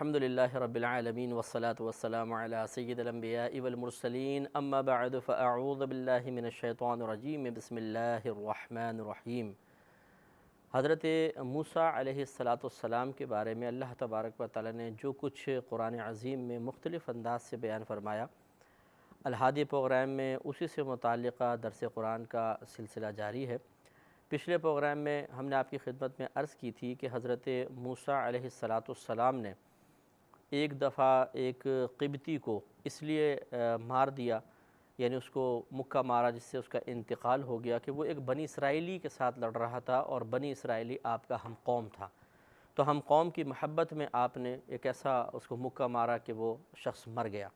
الحمدللہ رب العالمین والصلاة والسلام علی سید الانبیاء والمرسلین اما بعد فاعوذ باللہ من الشیطان الرجیم بسم اللہ الرحمن الرحیم۔ حضرت موسیٰ علیہ السلام کے بارے میں اللہ تبارک و تعالی نے جو کچھ قرآن عظیم میں مختلف انداز سے بیان فرمایا، الہادی پروگرام میں اسی سے متعلقہ درس قرآن کا سلسلہ جاری ہے۔ پچھلے پروگرام میں ہم نے آپ کی خدمت میں عرض کی تھی کہ حضرت موسیٰ علیہ السلام نے ایک دفعہ ایک قبطی کو اس لیے مار دیا، یعنی اس کو مکہ مارا جس سے اس کا انتقال ہو گیا کہ وہ ایک بنی اسرائیلی کے ساتھ لڑ رہا تھا، اور بنی اسرائیلی آپ کا ہم قوم تھا، تو ہم قوم کی محبت میں آپ نے ایک ایسا اس کو مکہ مارا کہ وہ شخص مر گیا،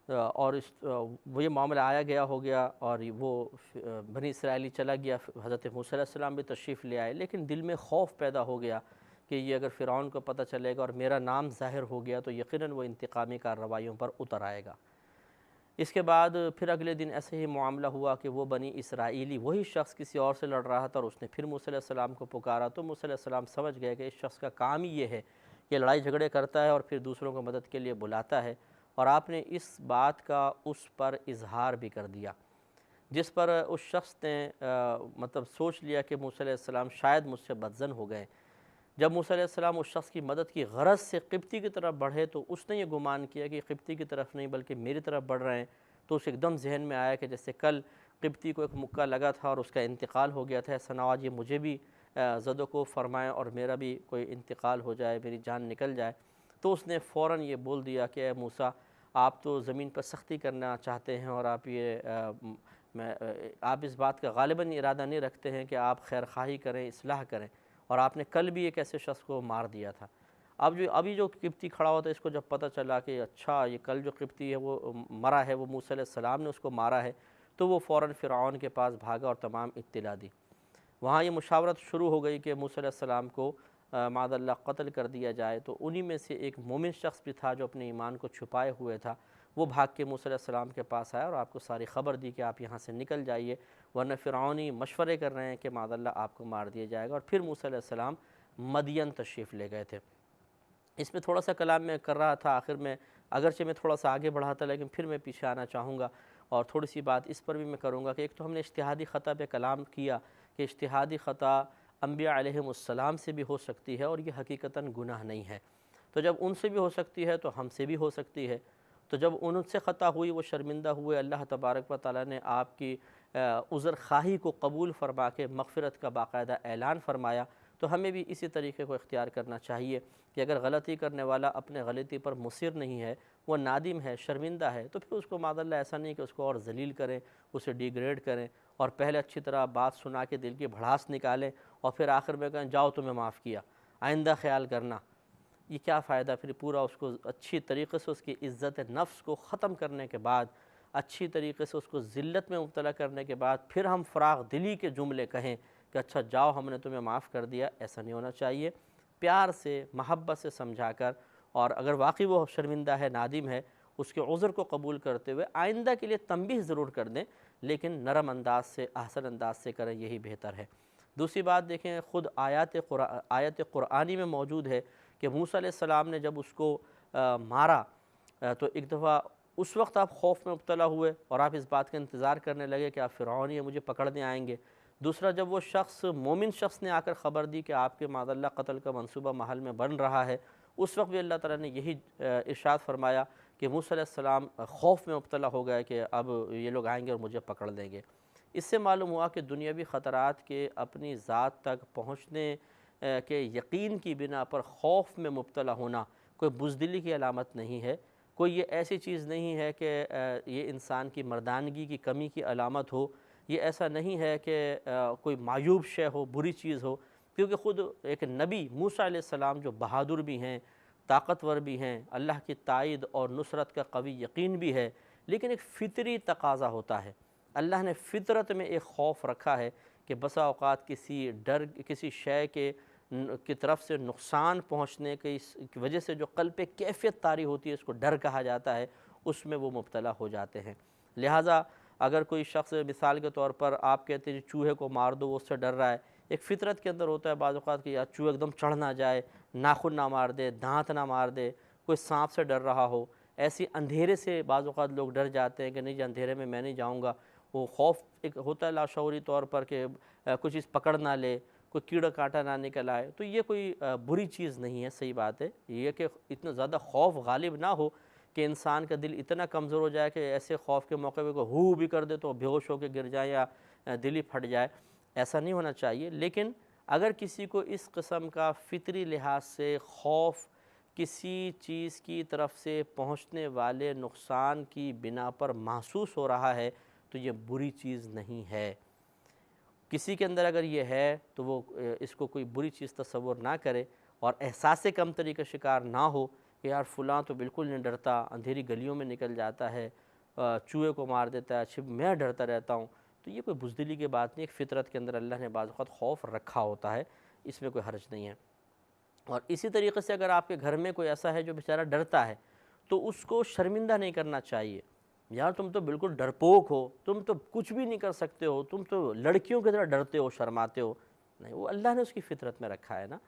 اور وہ یہ معاملہ آیا گیا ہو گیا، اور وہ بنی اسرائیلی چلا گیا۔ حضرت موسیٰ علیہ السلام بھی تشریف لے آئے، لیکن دل میں خوف پیدا ہو گیا کہ یہ اگر فرعون کو پتہ چلے گا اور میرا نام ظاہر ہو گیا تو یقیناً وہ انتقامی کارروائیوں پر اتر آئے گا۔ اس کے بعد پھر اگلے دن ایسے ہی معاملہ ہوا کہ وہ بنی اسرائیلی وہی شخص کسی اور سے لڑ رہا تھا، اور اس نے پھر موسیٰ علیہ السلام کو پکارا، تو موسیٰ علیہ السلام سمجھ گئے کہ اس شخص کا کام ہی یہ ہے کہ لڑائی جھگڑے کرتا ہے اور پھر دوسروں کو مدد کے لیے بلاتا ہے، اور آپ نے اس بات کا اس پر اظہار بھی کر دیا، جس پر اس شخص نے مطلب سوچ لیا کہ موسیٰ علیہ السلام شاید مجھ سے بدظن ہو گئے۔ جب موسیٰ علیہ السلام اس شخص کی مدد کی غرض سے قبطی کی طرف بڑھے تو اس نے یہ گمان کیا کہ قبطی کی طرف نہیں بلکہ میری طرف بڑھ رہے ہیں، تو اسے ایک دم ذہن میں آیا کہ جیسے کل قبطی کو ایک مکہ لگا تھا اور اس کا انتقال ہو گیا تھا، ایسا نہ آج یہ مجھے بھی زد و کوف فرمائیں اور میرا بھی کوئی انتقال ہو جائے، میری جان نکل جائے۔ تو اس نے فوراً یہ بول دیا کہ اے موسیٰ، آپ تو زمین پر سختی کرنا چاہتے ہیں، اور آپ اس بات کا غالباً ارادہ نہیں رکھتے ہیں کہ آپ خیر خواہی کریں، اصلاح کریں، اور آپ نے کل بھی ایک ایسے شخص کو مار دیا تھا۔ ابھی جو قبطی کھڑا ہوتا ہے، اس کو جب پتہ چلا کہ اچھا یہ کل جو قبطی ہے وہ مرا ہے، وہ موسیٰ علیہ السلام نے اس کو مارا ہے، تو وہ فوراً فرعون کے پاس بھاگا اور تمام اطلاع دی۔ وہاں یہ مشاورت شروع ہو گئی کہ موسیٰ علیہ السلام کو معاذ اللہ قتل کر دیا جائے، تو انہی میں سے ایک مومن شخص بھی تھا جو اپنے ایمان کو چھپائے ہوئے تھا، وہ بھاگ کے موسیٰ علیہ السلام کے پاس آیا اور آپ کو ساری خبر دی کہ آپ یہاں سے نکل جائیے، ورنہ فرعونی مشورے کر رہے ہیں کہ معاذ اللہ آپ کو مار دیا جائے گا، اور پھر موسیٰ علیہ السلام مدین تشریف لے گئے تھے۔ اس میں تھوڑا سا کلام میں کر رہا تھا، آخر میں اگرچہ میں تھوڑا سا آگے بڑھا تھا لیکن پھر میں پیچھے آنا چاہوں گا، اور تھوڑی سی بات اس پر بھی میں کروں گا کہ ایک تو ہم نے اجتہادی خطا پہ کلام کیا کہ اجتہادی خطا انبیاء علیہم السلام سے بھی ہو سکتی ہے، اور یہ حقیقتاً گناہ نہیں ہے، تو جب ان سے بھی ہو سکتی ہے تو ہم سے بھی ہو سکتی ہے۔ تو جب ان سے خطا ہوئی، وہ شرمندہ ہوئے، اللہ تبارک و تعالیٰ نے آپ کی عذر خواہی کو قبول فرما کے مغفرت کا باقاعدہ اعلان فرمایا، تو ہمیں بھی اسی طریقے کو اختیار کرنا چاہیے کہ اگر غلطی کرنے والا اپنے غلطی پر مصر نہیں ہے، وہ نادم ہے، شرمندہ ہے، تو پھر اس کو معاذ اللہ ایسا نہیں کہ اس کو اور ذلیل کریں، اسے ڈیگریڈ کریں، اور پہلے اچھی طرح بات سنا کے دل کی بھڑاس نکالیں، اور پھر آخر میں کہیں جاؤ تمہیں معاف کیا، آئندہ خیال کرنا۔ یہ کیا فائدہ؟ پھر پورا اس کو اچھی طریقے سے اس کی عزت نفس کو ختم کرنے کے بعد، اچھی طریقے سے اس کو ذلت میں مبتلا کرنے کے بعد پھر ہم فراغ دلی کے جملے کہیں کہ اچھا جاؤ ہم نے تمہیں معاف کر دیا، ایسا نہیں ہونا چاہیے۔ پیار سے، محبت سے سمجھا کر، اور اگر واقعی وہ شرمندہ ہے، نادم ہے، اس کے عذر کو قبول کرتے ہوئے آئندہ کے لیے تنبیہ ضرور کر دیں، لیکن نرم انداز سے، احسن انداز سے کریں، یہی بہتر ہے۔ دوسری بات دیکھیں، خود آیت قرآنی میں موجود ہے کہ موسیٰ علیہ السلام نے جب اس کو مارا تو ایک دفعہ اس وقت آپ خوف میں مبتلا ہوئے اور آپ اس بات کا انتظار کرنے لگے کہ آپ فرعون یہ مجھے پکڑنے آئیں گے۔ دوسرا، جب وہ شخص مومن شخص نے آ کر خبر دی کہ آپ کے معاذ اللہ قتل کا منصوبہ محل میں بن رہا ہے، اس وقت بھی اللہ تعالیٰ نے یہی ارشاد فرمایا کہ موسیٰ علیہ السلام خوف میں مبتلا ہو گئے کہ اب یہ لوگ آئیں گے اور مجھے پکڑ لیں گے۔ اس سے معلوم ہوا کہ دنیاوی خطرات کے اپنی ذات تک پہنچنے کے یقین کی بنا پر خوف میں مبتلا ہونا کوئی بزدلی کی علامت نہیں ہے، کوئی یہ ایسی چیز نہیں ہے کہ یہ انسان کی مردانگی کی کمی کی علامت ہو، یہ ایسا نہیں ہے کہ کوئی معیوب شے ہو، بری چیز ہو، کیونکہ خود ایک نبی موسیٰ علیہ السلام جو بہادر بھی ہیں، طاقتور بھی ہیں، اللہ کی تائید اور نصرت کا قوی یقین بھی ہے، لیکن ایک فطری تقاضا ہوتا ہے۔ اللہ نے فطرت میں ایک خوف رکھا ہے کہ بسا اوقات کسی شے کی طرف سے نقصان پہنچنے کی وجہ سے جو قلب پہ کیفیت طاری ہوتی ہے، اس کو ڈر کہا جاتا ہے، اس میں وہ مبتلا ہو جاتے ہیں۔ لہٰذا اگر کوئی شخص مثال کے طور پر آپ کہتے ہیں چوہے کو مار دو، وہ اس سے ڈر رہا ہے، ایک فطرت کے اندر ہوتا ہے بعض اوقات کہ یار چوہے ایک دم چڑھ نہ جائے، ناخن نہ مار دے، دانت نہ مار دے، کوئی سانپ سے ڈر رہا ہو، ایسی اندھیرے سے بعض اوقات لوگ ڈر جاتے ہیں کہ نہیں جی اندھیرے میں نہیں جاؤں گا، وہ خوف ایک ہوتا ہے لاشعوری طور پر کہ کوئی چیز پکڑ نہ لے، کوئی کیڑا کانٹا نہ نکل آئے، تو یہ کوئی بری چیز نہیں ہے، صحیح بات ہے، یہ کہ اتنا زیادہ خوف غالب نہ ہو کہ انسان کا دل اتنا کمزور ہو جائے کہ ایسے خوف کے موقع پہ کوئی ہو بھی کر دے تو بے ہوش ہو کے گر جائے یا دل ہی پھٹ جائے، ایسا نہیں ہونا چاہیے۔ لیکن اگر کسی کو اس قسم کا فطری لحاظ سے خوف کسی چیز کی طرف سے پہنچنے والے نقصان کی بنا پر محسوس ہو رہا ہے تو یہ بری چیز نہیں ہے۔ کسی کے اندر اگر یہ ہے تو وہ اس کو کوئی بری چیز تصور نہ کرے اور احساس کمتری کا شکار نہ ہو کہ یار فلاں تو بالکل نہیں ڈرتا، اندھیری گلیوں میں نکل جاتا ہے، چوہے کو مار دیتا ہے، میں ڈرتا رہتا ہوں، تو یہ کوئی بزدلی کی بات نہیں، ایک فطرت کے اندر اللہ نے بعض اوقات خوف رکھا ہوتا ہے، اس میں کوئی حرج نہیں ہے۔ اور اسی طریقے سے اگر آپ کے گھر میں کوئی ایسا ہے جو بیچارہ ڈرتا ہے تو اس کو شرمندہ نہیں کرنا چاہیے، یار تم تو بالکل ڈرپوک ہو، تم تو کچھ بھی نہیں کر سکتے ہو، تم تو لڑکیوں کی طرح ڈرتے ہو، شرماتے ہو، نہیں، وہ اللہ نے اس کی فطرت میں رکھا ہے نا۔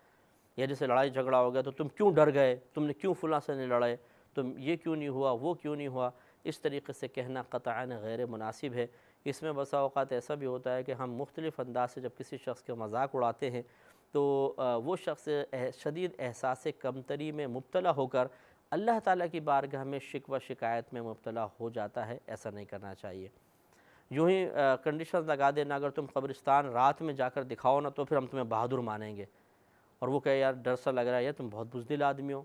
یا جیسے لڑائی جھگڑا ہو گیا تو تم کیوں ڈر گئے، تم نے کیوں فلاں سے نہیں لڑے، تم یہ کیوں نہیں ہوا، وہ کیوں نہیں ہوا، اس طریقے سے کہنا قطعاً غیر مناسب ہے۔ اس میں بسا اوقات ایسا بھی ہوتا ہے کہ ہم مختلف انداز سے جب کسی شخص کے مذاق اڑاتے ہیں تو وہ شخص شدید احساس کمتری میں مبتلا ہو کر اللہ تعالیٰ کی بارگاہ میں شکوہ شکایت میں مبتلا ہو جاتا ہے، ایسا نہیں کرنا چاہیے۔ یوں ہی کنڈیشنز لگا دینا، اگر تم قبرستان رات میں جا کر دکھاؤ نا تو پھر ہم تمہیں بہادر مانیں گے، اور وہ کہے یار ڈر سا لگ رہا ہے، یا تم بہت بزدل آدمی ہو،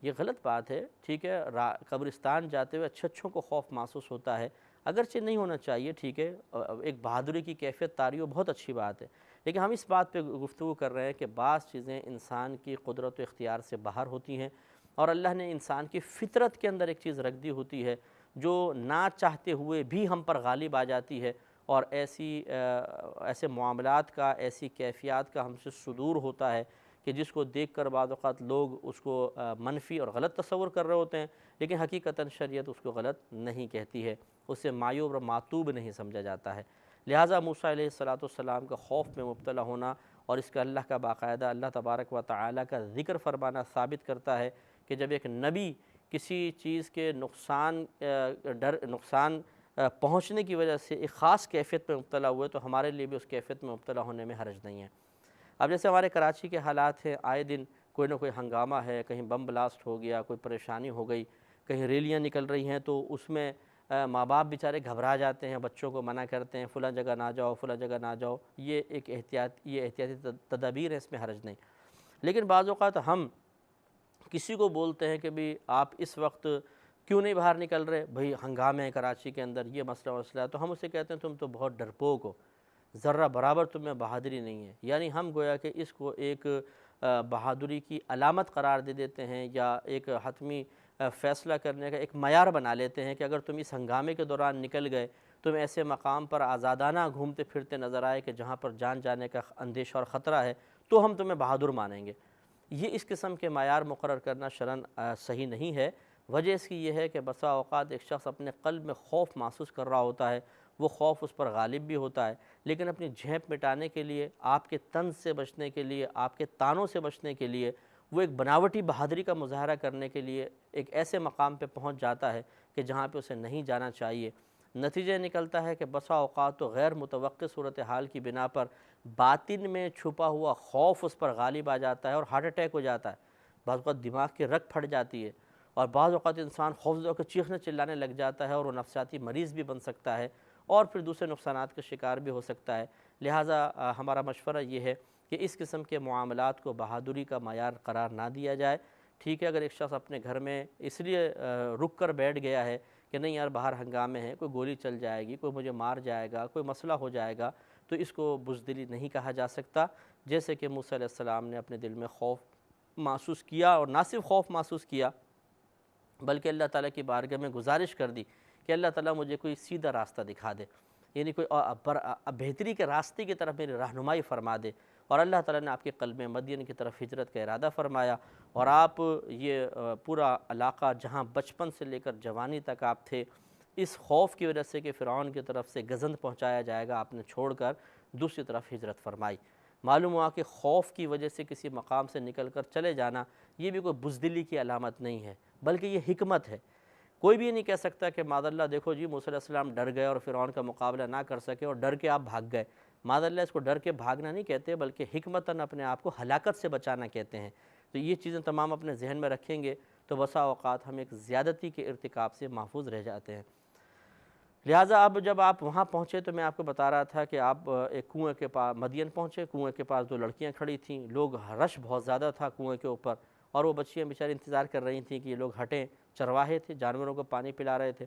یہ غلط بات ہے۔ ٹھیک ہے، قبرستان جاتے ہوئے اچھوں کو خوف محسوس ہوتا ہے، اگرچہ نہیں ہونا چاہیے، ٹھیک ہے، ایک بہادری کی کیفیت طاری ہو، بہت اچھی بات ہے، لیکن ہم اس بات پہ گفتگو کر رہے ہیں کہ بعض چیزیں انسان کی قدرت و اختیار سے باہر ہوتی ہیں، اور اللہ نے انسان کی فطرت کے اندر ایک چیز رکھ دی ہوتی ہے جو نہ چاہتے ہوئے بھی ہم پر غالب آ جاتی ہے، اور ایسے معاملات کا، ایسی کیفیات کا ہم سے صدور ہوتا ہے کہ جس کو دیکھ کر بعض اوقات لوگ اس کو منفی اور غلط تصور کر رہے ہوتے ہیں، لیکن حقیقتاً شریعت اس کو غلط نہیں کہتی ہے، اسے معیوب اور معتوب نہیں سمجھا جاتا ہے۔ لہٰذا موسیٰ علیہ السلام کا خوف میں مبتلا ہونا اور اس کا اللہ کا باقاعدہ اللہ تبارک و تعالیٰ کا ذکر فرمانا ثابت کرتا ہے کہ جب ایک نبی کسی چیز کے نقصان پہنچنے کی وجہ سے ایک خاص کیفیت میں مبتلا ہوئے تو ہمارے لیے بھی اس کیفیت میں مبتلا ہونے میں حرج نہیں ہے۔ اب جیسے ہمارے کراچی کے حالات ہیں، آئے دن کوئی نہ کوئی ہنگامہ ہے، کہیں بم بلاسٹ ہو گیا، کوئی پریشانی ہو گئی، کہیں ریلیاں نکل رہی ہیں تو اس میں ماں باپ بیچارے گھبرا جاتے ہیں، بچوں کو منع کرتے ہیں فلاں جگہ نہ جاؤ، فلاں جگہ نہ جاؤ، یہ احتیاطی تدابیر ہے، اس میں حرج نہیں۔ لیکن بعض اوقات ہم کسی کو بولتے ہیں کہ بھی آپ اس وقت کیوں نہیں باہر نکل رہے، بھئی ہنگامے ہیں کراچی کے اندر، یہ مسئلہ ہے، تو ہم اسے کہتے ہیں تم تو بہت ڈرپوک ہو، ذرہ برابر تم میں بہادری نہیں ہے، یعنی ہم گویا کہ اس کو ایک بہادری کی علامت قرار دے دیتے ہیں، یا ایک حتمی فیصلہ کرنے کا ایک معیار بنا لیتے ہیں کہ اگر تم اس ہنگامے کے دوران نکل گئے، تم ایسے مقام پر آزادانہ گھومتے پھرتے نظر آئے کہ جہاں پر جان جانے کا اندیشہ اور خطرہ ہے، تو ہم تمہیں بہادر مانیں گے۔ یہ اس قسم کے معیار مقرر کرنا شرعاً صحیح نہیں ہے۔ وجہ اس کی یہ ہے کہ بسا اوقات ایک شخص اپنے قلب میں خوف محسوس کر رہا ہوتا ہے، وہ خوف اس پر غالب بھی ہوتا ہے، لیکن اپنی جھیپ مٹانے کے لیے، آپ کے طنز سے بچنے کے لیے، آپ کے طعنوں سے بچنے کے لیے، وہ ایک بناوٹی بہادری کا مظاہرہ کرنے کے لیے ایک ایسے مقام پہ پہنچ جاتا ہے کہ جہاں پہ اسے نہیں جانا چاہیے۔ نتیجہ نکلتا ہے کہ بسا اوقات تو غیر متوقع صورتحال کی بنا پر باطن میں چھپا ہوا خوف اس پر غالب آ جاتا ہے اور ہارٹ اٹیک ہو جاتا ہے، بعض اوقات دماغ کی رگ پھٹ جاتی ہے، اور بعض اوقات انسان خوفزدہ ہو کے چیخنے چلانے لگ جاتا ہے اور وہ نفسیاتی مریض بھی بن سکتا ہے، اور پھر دوسرے نقصانات کا شکار بھی ہو سکتا ہے۔ لہٰذا ہمارا مشورہ یہ ہے کہ اس قسم کے معاملات کو بہادری کا معیار قرار نہ دیا جائے۔ ٹھیک ہے، اگر ایک شخص اپنے گھر میں اس لیے رک کر بیٹھ گیا ہے کہ نہیں یار باہر ہنگامے ہیں، کوئی گولی چل جائے گی، کوئی مجھے مار جائے گا، کوئی مسئلہ ہو جائے گا، تو اس کو بزدلی نہیں کہا جا سکتا۔ جیسے کہ موسیٰ علیہ السلام نے اپنے دل میں خوف محسوس کیا، اور نہ صرف خوف محسوس کیا بلکہ اللہ تعالیٰ کی بارگاہ میں گزارش کر دی کہ اللہ تعالیٰ مجھے کوئی سیدھا راستہ دکھا دے، یعنی کوئی بہتری کے راستے کی طرف میری رہنمائی فرما دے، اور اللہ تعالیٰ نے آپ کے قلب مدین کی طرف ہجرت کا ارادہ فرمایا، اور آپ یہ پورا علاقہ جہاں بچپن سے لے کر جوانی تک آپ تھے، اس خوف کی وجہ سے کہ فرعون کی طرف سے گزند پہنچایا جائے گا، آپ نے چھوڑ کر دوسری طرف ہجرت فرمائی۔ معلوم ہوا کہ خوف کی وجہ سے کسی مقام سے نکل کر چلے جانا یہ بھی کوئی بزدلی کی علامت نہیں ہے، بلکہ یہ حکمت ہے۔ کوئی بھی یہ نہیں کہہ سکتا کہ معاذ اللہ دیکھو جی موسیٰ علیہ السلام ڈر گئے اور فرعون کا مقابلہ نہ کر سکے اور ڈر کے آپ بھاگ گئے۔ معاذ اللہ اس کو ڈر کے بھاگنا نہیں کہتے، بلکہ حکمتاً اپنے آپ کو ہلاکت سے بچانا کہتے ہیں۔ تو یہ چیزیں تمام اپنے ذہن میں رکھیں گے تو بسا اوقات ہم ایک زیادتی کے ارتکاب سے محفوظ رہ جاتے ہیں۔ لہٰذا اب جب آپ وہاں پہنچے تو میں آپ کو بتا رہا تھا کہ آپ ایک کنویں کے پاس مدین پہنچے، کنویں کے پاس 2 لڑکیاں کھڑی تھیں، لوگ رش بہت زیادہ تھا کنویں کے اوپر، اور وہ بچیاں بیچاری انتظار کر رہی تھیں کہ یہ لوگ ہٹیں، چرواہے تھے، جانوروں کو پانی پلا رہے تھے،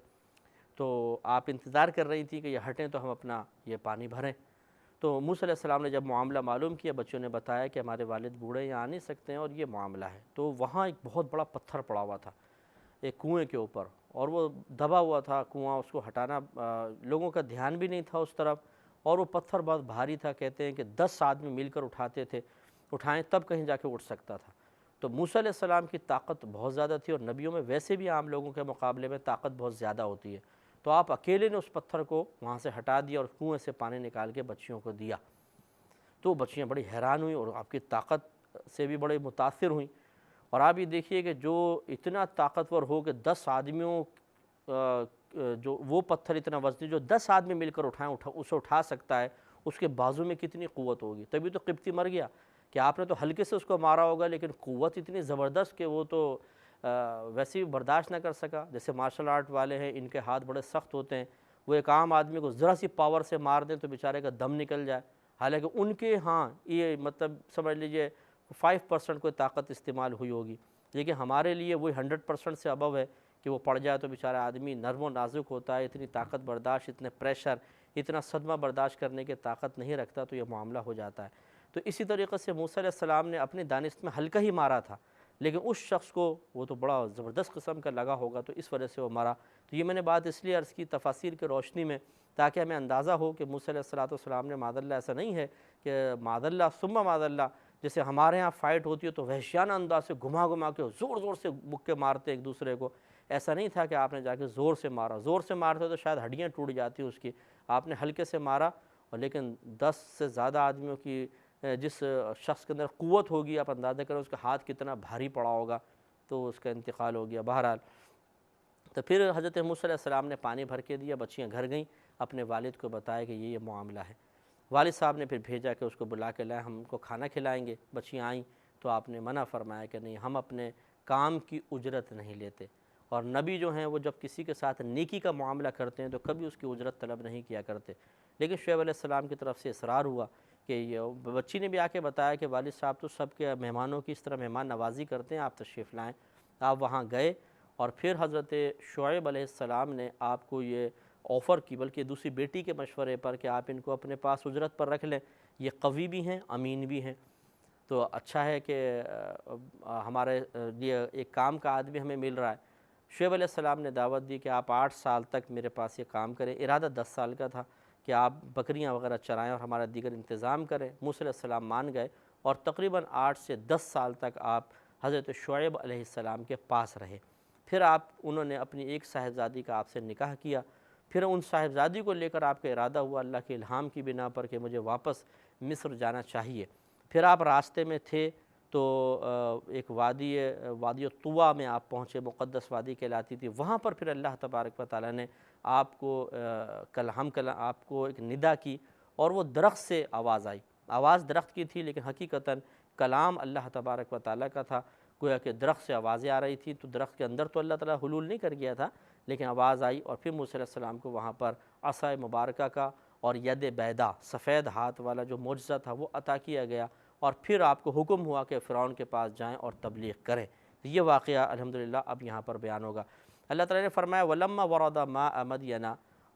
تو آپ انتظار کر رہی تھیں کہ یہ ہٹیں تو ہم اپنا یہ پانی بھریں۔ تو موسیٰ علیہ السلام نے جب معاملہ معلوم کیا، بچوں نے بتایا کہ ہمارے والد بوڑھے یہاں آ نہیں سکتے ہیں اور یہ معاملہ ہے، تو وہاں ایک بہت بڑا پتھر پڑا ہوا تھا ایک کنویں کے اوپر، اور وہ دبا ہوا تھا کنواں، اس کو ہٹانا لوگوں کا دھیان بھی نہیں تھا اس طرف، اور وہ پتھر بہت بھاری تھا، کہتے ہیں کہ 10 آدمی مل کر اٹھاتے تھے، اٹھائیں تب کہیں جا کے اٹھ سکتا تھا۔ تو موسیٰ علیہ السلام کی طاقت بہت زیادہ تھی، اور نبیوں میں ویسے بھی عام لوگوں کے مقابلے میں طاقت بہت زیادہ ہوتی ہے، تو آپ اکیلے نے اس پتھر کو وہاں سے ہٹا دیا اور کنویں سے پانی نکال کے بچیوں کو دیا۔ تو بچیاں بڑی حیران ہوئیں اور آپ کی طاقت سے بھی بڑے متاثر ہوئیں۔ اور آپ یہ دیکھیے کہ جو اتنا طاقتور ہو کہ 10 آدمیوں جو وہ پتھر اتنا وزنی جو 10 آدمی مل کر اسے اٹھا سکتا ہے، اس کے بازو میں کتنی قوت ہوگی۔ تبھی تو قبطی مر گیا کہ آپ نے تو ہلکے سے اس کو مارا ہوگا، لیکن قوت اتنی زبردست کہ وہ تو ویسے بھی برداشت نہ کر سکا۔ جیسے مارشل آرٹ والے ہیں، ان کے ہاتھ بڑے سخت ہوتے ہیں، وہ ایک عام آدمی کو ذرا سی پاور سے مار دیں تو بیچارے کا دم نکل جائے، حالانکہ ان کے ہاں یہ مطلب سمجھ لیجئے 5% کوئی طاقت استعمال ہوئی ہوگی، لیکن ہمارے لیے وہی 100% سے ابو ہے کہ وہ پڑ جائے تو بیچارہ آدمی نرم و نازک ہوتا ہے، اتنی طاقت برداشت، اتنے پریشر، اتنا صدمہ برداشت کرنے کی طاقت نہیں رکھتا، تو یہ معاملہ ہو جاتا ہے۔ تو اسی طریقے سے موسیٰ علیہ السلام نے اپنی دانست میں ہلکا ہی مارا تھا، لیکن اس شخص کو وہ تو بڑا زبردست قسم کا لگا ہوگا، تو اس وجہ سے وہ مارا۔ تو یہ میں نے بات اس لیے عرض کی تفاسیر کی روشنی میں، تاکہ ہمیں اندازہ ہو کہ موسیٰ علیہ السلام نے معاذ اللہ ایسا نہیں ہے کہ معاذ اللہ ثم معاذ اللہ جیسے ہمارے ہاں فائٹ ہوتی ہے تو وحشیانہ انداز سے گھما گھما کے زور زور سے مکے مارتے ایک دوسرے کو، ایسا نہیں تھا کہ آپ نے جا کے زور سے مارا، زور سے مارتے تو شاید ہڈیاں ٹوٹ جاتی اس کی، آپ نے ہلکے سے مارا، اور لیکن 10 سے زیادہ آدمیوں کی جس شخص کے اندر قوت ہوگی آپ اندازہ کریں اس کا ہاتھ کتنا بھاری پڑا ہوگا، تو اس کا انتقال ہو گیا۔ بہرحال تو پھر حضرت موسیٰ علیہ السلام نے پانی بھر کے دیا، بچیاں گھر گئیں، اپنے والد کو بتایا کہ یہ معاملہ ہے۔ والد صاحب نے پھر بھیجا کہ اس کو بلا کے لائیں، ہم ان کو کھانا کھلائیں گے۔ بچیاں آئیں تو آپ نے منع فرمایا کہ نہیں، ہم اپنے کام کی اجرت نہیں لیتے، اور نبی جو ہیں وہ جب کسی کے ساتھ نیکی کا معاملہ کرتے ہیں تو کبھی اس کی اجرت طلب نہیں کیا کرتے۔ لیکن شعیب علیہ السلام کی طرف سے اصرار ہوا کہ یہ بچی نے بھی آ کے بتایا کہ والد صاحب تو سب کے مہمانوں کی اس طرح مہمان نوازی کرتے ہیں، آپ تشریف لائیں۔ آپ وہاں گئے، اور پھر حضرت شعیب علیہ السلام نے آپ کو یہ آفر کی، بلکہ دوسری بیٹی کے مشورے پر، کہ آپ ان کو اپنے پاس اجرت پر رکھ لیں، یہ قوی بھی ہیں، امین بھی ہیں، تو اچھا ہے کہ ہمارے لیے ایک کام کا آدمی ہمیں مل رہا ہے۔ شعیب علیہ السلام نے دعوت دی کہ آپ 8 سال تک میرے پاس یہ کام کریں، ارادہ 10 سال کا تھا کہ آپ بکریاں وغیرہ چرائیں اور ہمارا دیگر انتظام کریں۔ موسیٰ علیہ السلام مان گئے، اور تقریباً 8 سے 10 سال تک آپ حضرت شعیب علیہ السلام کے پاس رہے۔ پھر انہوں نے اپنی ایک صاحبزادی کا آپ سے نکاح کیا، پھر ان صاحبزادی کو لے کر آپ کا ارادہ ہوا اللہ کے الہام کی بنا پر کہ مجھے واپس مصر جانا چاہیے۔ پھر آپ راستے میں تھے تو ایک وادی طوا میں آپ پہنچے، مقدس وادی کہلاتی تھی، وہاں پر پھر اللہ تبارک و تعالیٰ نے آپ کو آپ کو ایک ندا کی، اور وہ درخت سے آواز آئی، آواز درخت کی تھی لیکن حقیقتاً کلام اللہ تبارک و تعالیٰ کا تھا، گویا کہ درخت سے آوازیں آ رہی تھی، تو درخت کے اندر تو اللہ تعالیٰ حلول نہیں کر گیا تھا، لیکن آواز آئی، اور پھر موسیٰ علیہ السلام کو وہاں پر عصا مبارکہ کا اور ید بیدا سفید ہاتھ والا جو معجزہ تھا وہ عطا کیا گیا، اور پھر آپ کو حکم ہوا کہ فرعون کے پاس جائیں اور تبلیغ کریں۔ یہ واقعہ الحمدللہ اب یہاں پر بیان ہوگا۔ اللہ تعالیٰ نے فرمایا وَلَمَّا وَرَدَ مَاءَ مَدْيَنَ،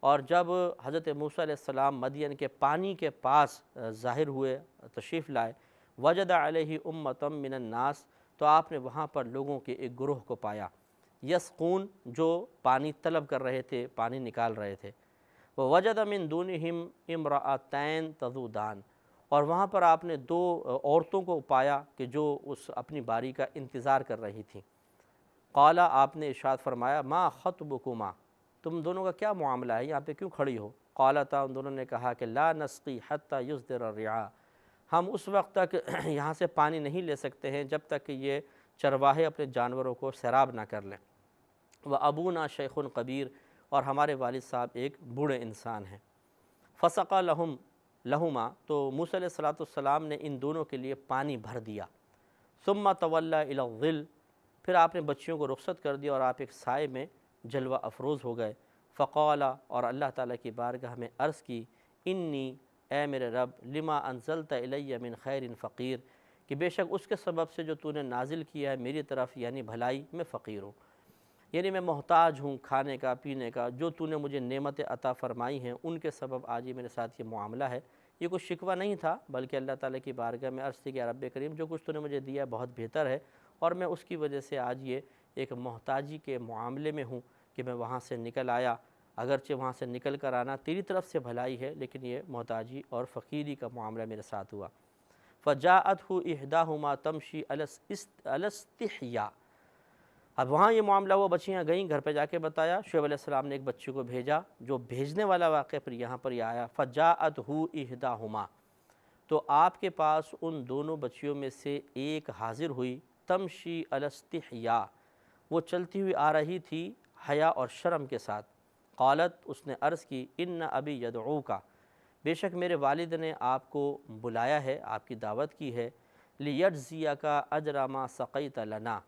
اور جب حضرت موسیٰ علیہ السلام مدین کے پانی کے پاس ظاہر ہوئے، تشریف لائے، وجد علیہ امۃ من الناس، تو آپ نے وہاں پر لوگوں کے ایک گروہ کو پایا، یسقون، جو پانی طلب کر رہے تھے، پانی نکال رہے تھے، وَوَجَدَ مِن دُونِهِمْ امْرَأَتَيْن تَذُودَانِ، اور وہاں پر آپ نے 2 عورتوں کو پایا کہ جو اس اپنی باری کا انتظار کر رہی تھیں۔ قال، آپ نے ارشاد فرمایا ما خطبکما، تم دونوں کا کیا معاملہ ہے، یہاں پہ کیوں کھڑی ہو؟ قالتا، ان دونوں نے کہا کہ لا نسقی حتی یصدر الرعاء، ہم اس وقت تک یہاں سے پانی نہیں لے سکتے ہیں جب تک کہ یہ چرواہے اپنے جانوروں کو سیراب نہ کر لیں۔ وَأَبُونَا شیخٌ کبیر، اور ہمارے والد صاحب ایک بوڑھے انسان ہیں۔ فَسَقَى لَهُمَا، تو موسیٰ علیہ السلام نے ان دونوں کے لیے پانی بھر دیا۔ ثُمَّ تَوَلَّى إِلَى الظِّلِّ، پھر آپ نے بچیوں کو رخصت کر دیا اور آپ ایک سائے میں جلوہ افروز ہو گئے۔ فقال، اور اللہ تعالیٰ کی بارگاہ میں عرض کی، انی، اے میرے رب، لما انزلت الی من خیر فقیر، کہ بے شک اس کے سبب سے جو تو نے نازل کیا ہے میری طرف یعنی بھلائی، میں فقیر ہوں، یعنی میں محتاج ہوں کھانے کا پینے کا، جو تو نے مجھے نعمتیں عطا فرمائی ہیں ان کے سبب آج یہ میرے ساتھ یہ معاملہ ہے۔ یہ کوئی شکوہ نہیں تھا بلکہ اللہ تعالیٰ کی بارگاہ میں عرض تھی کہ رب کریم جو کچھ تو نے مجھے دیا ہے بہت بہتر ہے، اور میں اس کی وجہ سے آج یہ ایک محتاجی کے معاملے میں ہوں کہ میں وہاں سے نکل آیا، اگرچہ وہاں سے نکل کر آنا تیری طرف سے بھلائی ہے لیکن یہ محتاجی اور فقیری کا معاملہ میرے ساتھ ہوا۔ فَجَاءَتْهُ إِحْدَاهُمَا تَمْشِي عَلَى اسْتِحْيَاءٍ، اب وہاں یہ معاملہ وہ بچیاں گئیں، گھر پہ جا کے بتایا، شعیب علیہ السلام نے ایک بچی کو بھیجا، جو بھیجنے والا واقعہ پھر یہاں پر یہ آیا، فَجَاءَتْهُ إِحْدَاهُمَا، تو آپ کے پاس ان دونوں بچیوں میں سے ایک حاضر ہوئی، تمشی علی استحیاء، وہ چلتی ہوئی آ رہی تھی حیا اور شرم کے ساتھ۔ قالت، اس نے عرض کی، ان ابی یدعوک، بے شک میرے والد نے آپ کو بلایا ہے، آپ کی دعوت کی ہے، لیجزیک اجر ما سقیت لنا،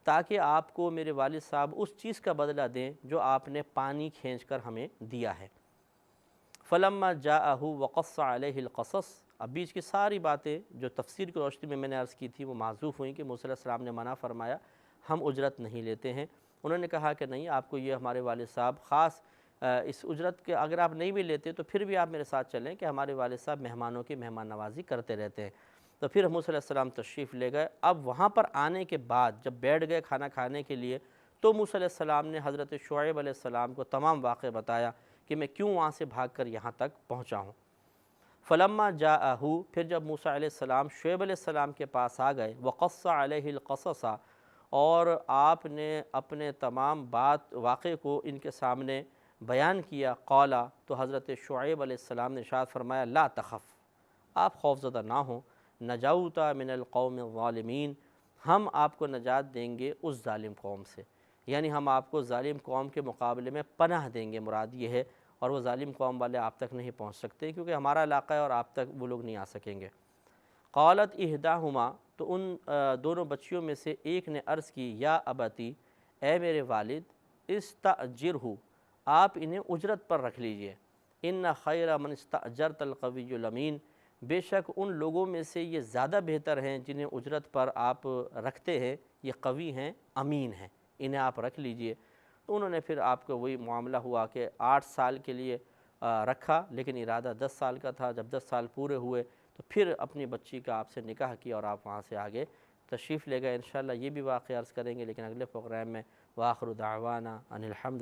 تاکہ آپ کو میرے والد صاحب اس چیز کا بدلہ دیں جو آپ نے پانی کھینچ کر ہمیں دیا ہے۔ فلما جاءہ وقص علیہ القصص، اب بیچ کی ساری باتیں جو تفسیر کی روشنی میں نے عرض کی تھی وہ معذوف ہوئیں کہ موسیٰ علیہ السلام نے منع فرمایا ہم اجرت نہیں لیتے ہیں۔ انہوں نے کہا کہ نہیں، آپ کو یہ ہمارے والد صاحب خاص اس اجرت کے، اگر آپ نہیں بھی لیتے تو پھر بھی آپ میرے ساتھ چلیں کہ ہمارے والد صاحب مہمانوں کی مہمان نوازی کرتے رہتے ہیں۔ تو پھر موسیٰ علیہ السلام تشریف لے گئے۔ اب وہاں پر آنے کے بعد جب بیٹھ گئے کھانا کھانے کے لیے تو موسیٰ علیہ السلام نے حضرت شعیب علیہ السلام کو تمام واقعہ بتایا کہ میں کیوں وہاں سے بھاگ کر یہاں تک پہنچا ہوں۔ فلما جاءہ، پھر جب موسیٰ علیہ السلام شعیب علیہ السلام کے پاس آ گئے، وقص علیہ القصص، اور آپ نے اپنے تمام واقعے کو ان کے سامنے بیان کیا، قالا، تو حضرت شعیب علیہ السلام نے ارشاد فرمایا، لا تخف، آپ خوفزدہ نہ ہوں، نجوت من القوم الظالمین، ہم آپ کو نجات دیں گے اس ظالم قوم سے، یعنی ہم آپ کو ظالم قوم کے مقابلے میں پناہ دیں گے، مراد یہ ہے، اور وہ ظالم قوم والے آپ تک نہیں پہنچ سکتے کیونکہ ہمارا علاقہ ہے اور آپ تک وہ لوگ نہیں آ سکیں گے۔ قالت احداہما، تو ان دونوں بچیوں میں سے ایک نے عرض کی، یا ابتی، اے میرے والد، استأجرہ، آپ انہیں اجرت پر رکھ لیجئے، ان خیر من استأجرت القوی الامین، بے شک ان لوگوں میں سے یہ زیادہ بہتر ہیں جنہیں اجرت پر آپ رکھتے ہیں، یہ قوی ہیں، امین ہیں، انہیں آپ رکھ لیجئے۔ تو انہوں نے پھر آپ کو وہی معاملہ ہوا کہ 8 سال کے لیے رکھا، لیکن ارادہ 10 سال کا تھا۔ جب 10 سال پورے ہوئے تو پھر اپنی بچی کا آپ سے نکاح کیا اور آپ وہاں سے آگے تشریف لے گئے۔ انشاءاللہ یہ بھی واقعہ عرض کریں گے لیکن اگلے پروگرام میں۔ وآخر دعوانا ان الحمد